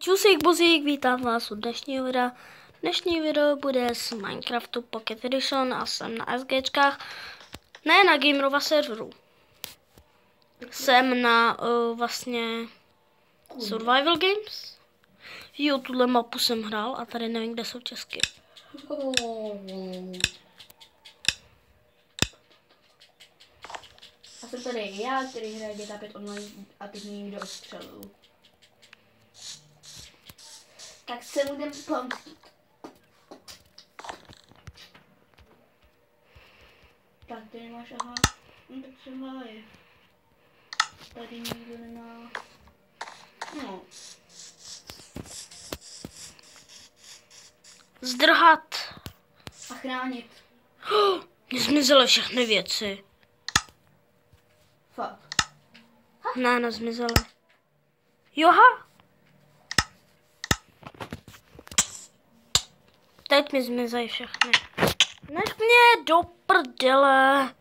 Čusík buzík, vítám vás u dnešního videa. Dnešní video bude z Minecraftu Pocket Edition a jsem na SGčkách, ne na Gamerova serveru. Jsem na vlastně Survival Games. Jo, tuhle mapu jsem hrál a tady nevím, kde jsou česky. A jsem tady já, který hraje GTA 5 online a teď mě někdo odstřelil. Tak se mu jdem pomstit. Tak ty nemáš, aha. No tak třeba je. Tady nikdo nemá. No. Zdrhat. A chránit. Mně zmizely všechny věci. Fakt. Ne, nezmizely. Joha. Teď mi zmizely všechny. Nech mě do prdele.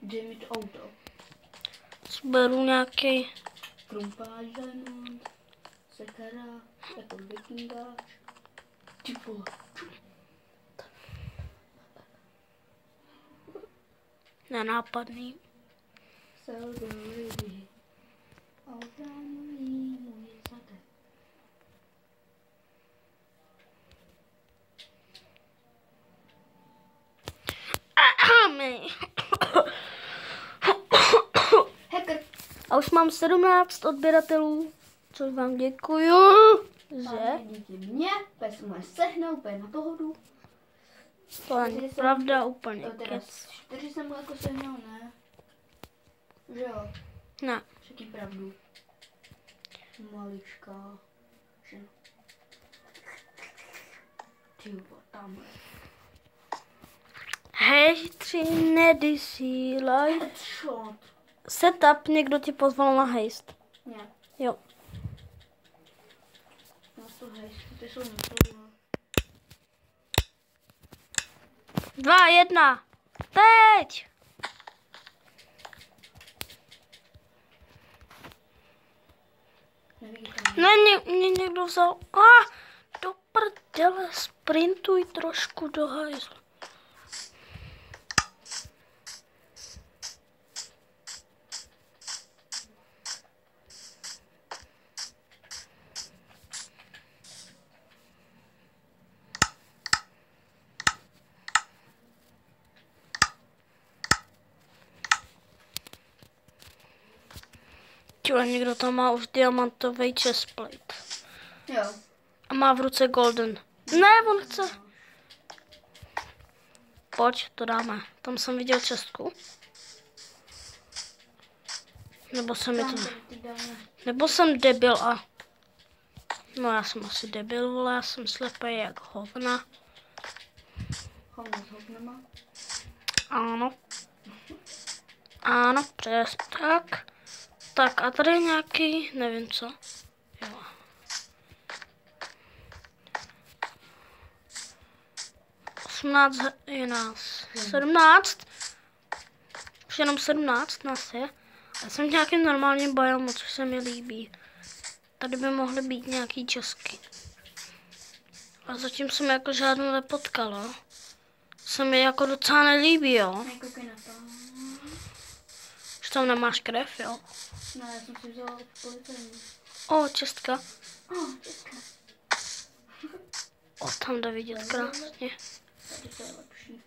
Dej mi to auto. Zberu nějaký. Krumpáč diamond. Sekera. Jako vikingáč. Ty vole. Nenápadný. Sell the lady. Obraní můj zadek. Hacker. A už mám 17 odběratelů, což vám děkuju, že? Díky mě, pes může sehnout, úplně na pohodu. To není pravda, úplně Teda kec. 4 jsem mu jako sehnal, ne? Že jo, Ne. řekni pravdu. Maličká žena. Ty vole, tamhle. Hej, 3 nedysílaj. Headshot. Setup, někdo ti pozval na hejst. Ne, Jo. no to hej, ty jsou neproblémy. 2, 1. Teď! Neviditelný. Ne, mě někdo vzal. Do prdele, sprintuj trošku do hajzlu. Tyhle, někdo tam má už diamantový chestplate. Jo. A má v ruce golden. Ne, on chce. Pojď, to dáme. Tam jsem viděl čestku. Nebo jsem mi to... Nebo jsem debil a... No já jsem asi debil, vole, já jsem slepý jak hovna. Hovno s hovnama. Ano. Ano, přes tak. Tak a tady je nějaký, nevím co. Jo. Osmnáct je nás. 17. Už jenom 17 nás je. Já jsem v nějakém normálním biomu, což se mi líbí. Tady by mohly být nějaký česky. A zatím jsem jako žádnou nepotkala. Se mi jako docela nelíbí, jo. Nekoukej na to. Už tam nemáš krev, jo. No, já jsem si vzala policajní. O, čestka. Česká. O, tam jde vidět krásně. Tady to je lepší.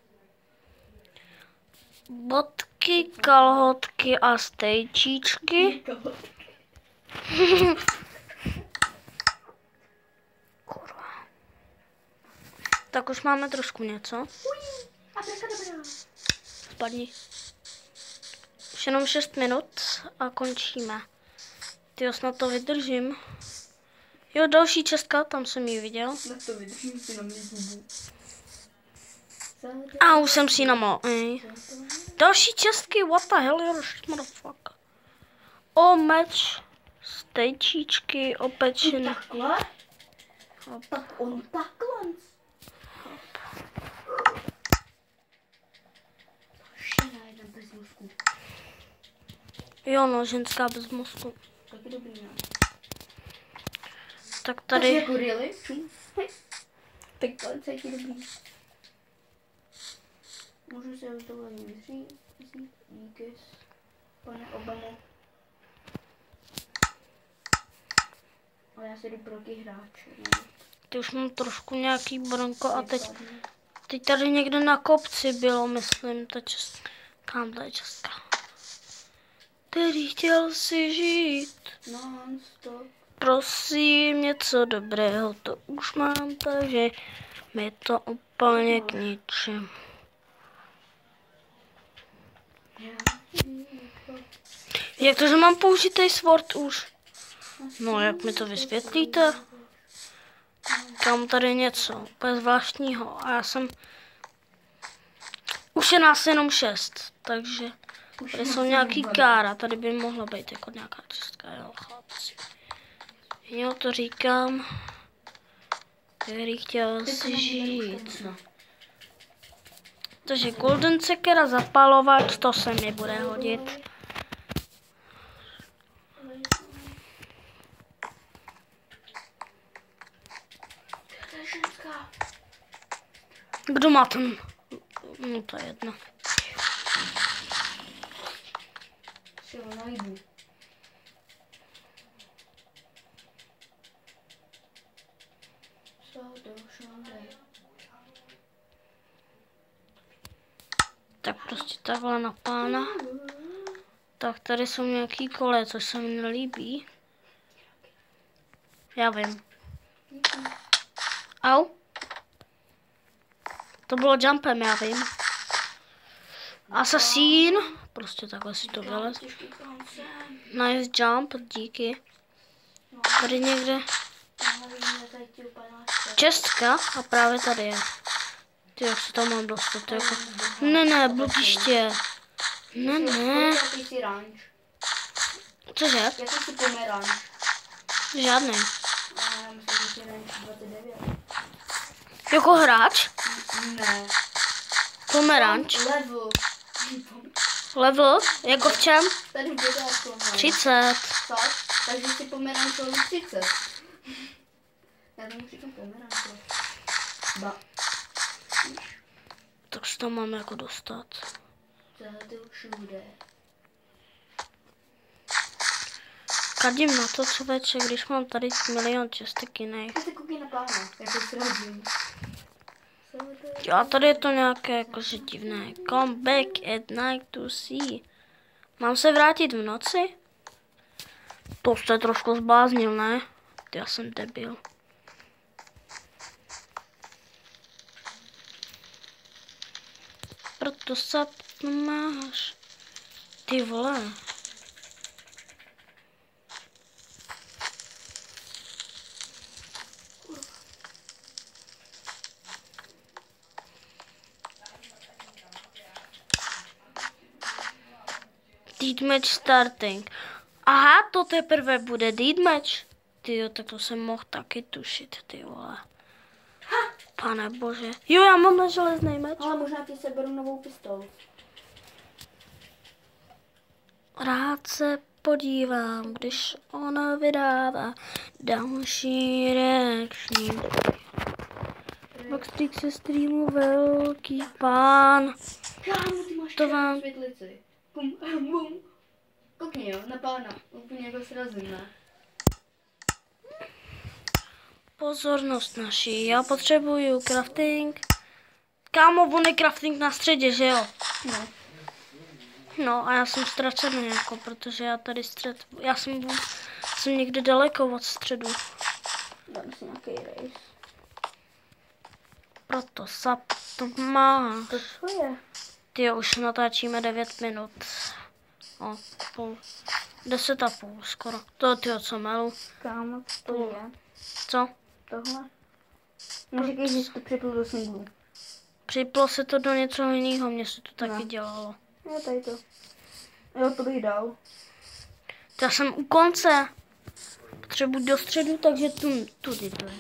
Bodky, kalhotky a stejčíčky. Kurva. Tak už máme trošku něco. A dobrá. Spadni. Už jenom 6 minut a končíme. Tyjo, snad to vydržím. Jo, další čestka, tam jsem ji viděl. Na to vydržím si na mě zubu. A už jsem si namal. Další čestky, what the hell, you're shit, motherfucker. O, meč, stejčíčky, opečený. Takhle? Tak on takhle. Žena jedna bez mozku. Jo, no, ženská bez mozku. Taky dobrý, ne? Tak Takže tady, jako really? Hej. Tak policajti dobrý. Můžu si ho tohle vzít? Díky, pane Obamo. Ale já si jdu proti hráči. No. ty už mám trošku nějaký bronko a teď tady někde na kopci bylo, myslím, ta česká. Tamhle je česká. Který chtěl si žít. Non-stop. Prosím, něco dobrého, to už mám, takže mi to úplně k ničemu. Jak to, že mám použitý sword už? No, jak mi to vysvětlíte? Tam tady něco úplně zvláštního a já jsem... Už je nás jenom 6, takže tady jsou nějaký kára, tady by mohla být jako nějaká česká, jo, chlapci. Jo, to říkám, který chtěl si žít. Takže golden sekera, zapalovač, to se mi bude hodit. Kdo má ten? No to je jedno. Si ho najdu. Tak prostě takhle na pána. Tak tady jsou nějaký kole, což se mi nelíbí. Já vím. Au. To bylo jumpem, já vím. Asasín. Prostě takhle si to vylez. Nice jump, díky. Tady někde. Česka a právě tady je. Ty, jak se tam mám dostat, jako... Ne, bludiště. Ne. Cože? Jaký jsi pomeranč? Žádný. Já myslím, že jsi ranč 29. Jako hráč? Ne. Pomeranč. Level. Level? Jako v čem? Tady v dodatku. 30. Tak? Takže jsi pomeranč level 30. Já tomu říkám pomeranč. Ba. Tak se tam mám jako dostat. Tady všude. Kadím na to, člověče, když mám tady milion čestek jiných. Ty se koukej na pána, jako srazím. A tady je to nějaké jakože divné. Come back at night to see. Mám se vrátit v noci? To jste trošku zbláznil, ne? Já jsem debil. Proto se máš. Ty vole. Deathmatch starting. Aha, to teprve bude deathmatch. Tyjo, tak to jsem mohl taky tušit, ty vole. Pane bože. Jo, já mám na železný meč. Ale možná ti seberu novou pistolu. Rád se podívám, když ona vydává další reakční. Backstreak se streamu velký pán. Kámo, ty máš To vám- světlici. Bum, bum. Koukni jo, na pána. Úplně jako srazím, ne? Pozornost naší, já potřebuju crafting. Kámo, on je crafting na středě, že jo? No. No a já jsem ztracený jako, protože já tady já jsem někde daleko od středu. Dám si nějaký race. Proto sap to máš. To co je? Tyjo, už natáčíme 9 minut. O, půl. 10,5 skoro. To tyjo, co melu. Kámo, to je. Co? Tohle? Neříkej, že jsi to připl do singlu. Připlo se to do něčeho jiného, mně se to taky No. dělalo. Jo, tady to. Jo, to bych dal. Já jsem u konce. Potřebuji do středu, takže tudy to je.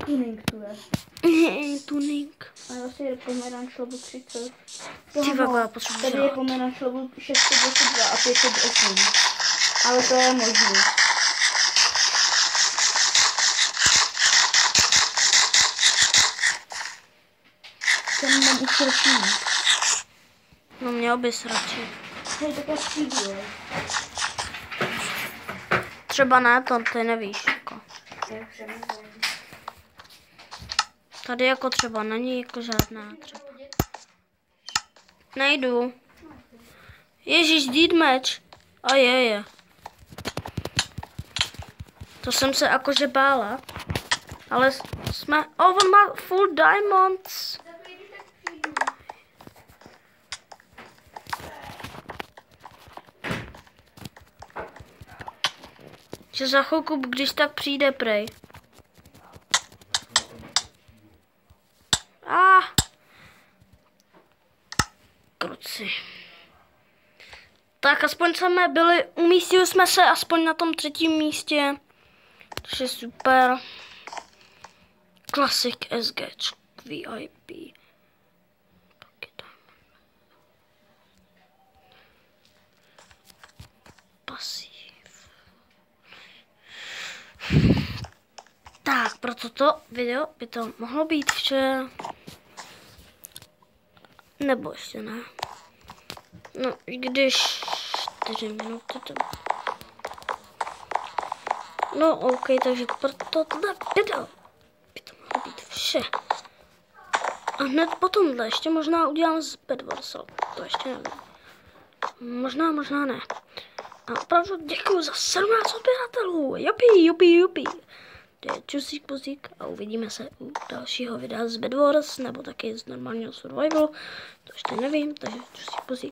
Tuning tu je. Tuning. A já si je pomeranč level 30. Ty vole, já potřebuji Tady je žrát. pomeranč level 622 a 508. Ale to je možný. radši. No měl bys radši. Hej, tak já přijdu. Třeba ne, to ty nevíš. Jako. Tady jako třeba není jako žádná třeba. Nejdu. Ježíš, dít meč. A je. To jsem se jakože bála. Ale jsme... on má full diamonds. Že za chvilku, když tak přijde prej. Kruci. Tak aspoň jsme byli, umístili jsme se aspoň na tom 3. místě. Což je super. Classic SG VIP. Pasív. Tak, pro toto video by to mohlo být vše. Nebo ještě ne. No, i když 4 minuty to... No, OK, takže pro tohle video by to mohlo být vše. A hned potom ještě možná udělám z Bedwars, to ještě nevím. Možná ne. A opravdu děkuji za 17 odběratelů. Jupi. To je čusík puzík a uvidíme se u dalšího videa z Bedwars nebo taky z normálního survivalu. To ještě nevím, takže čusík puzík.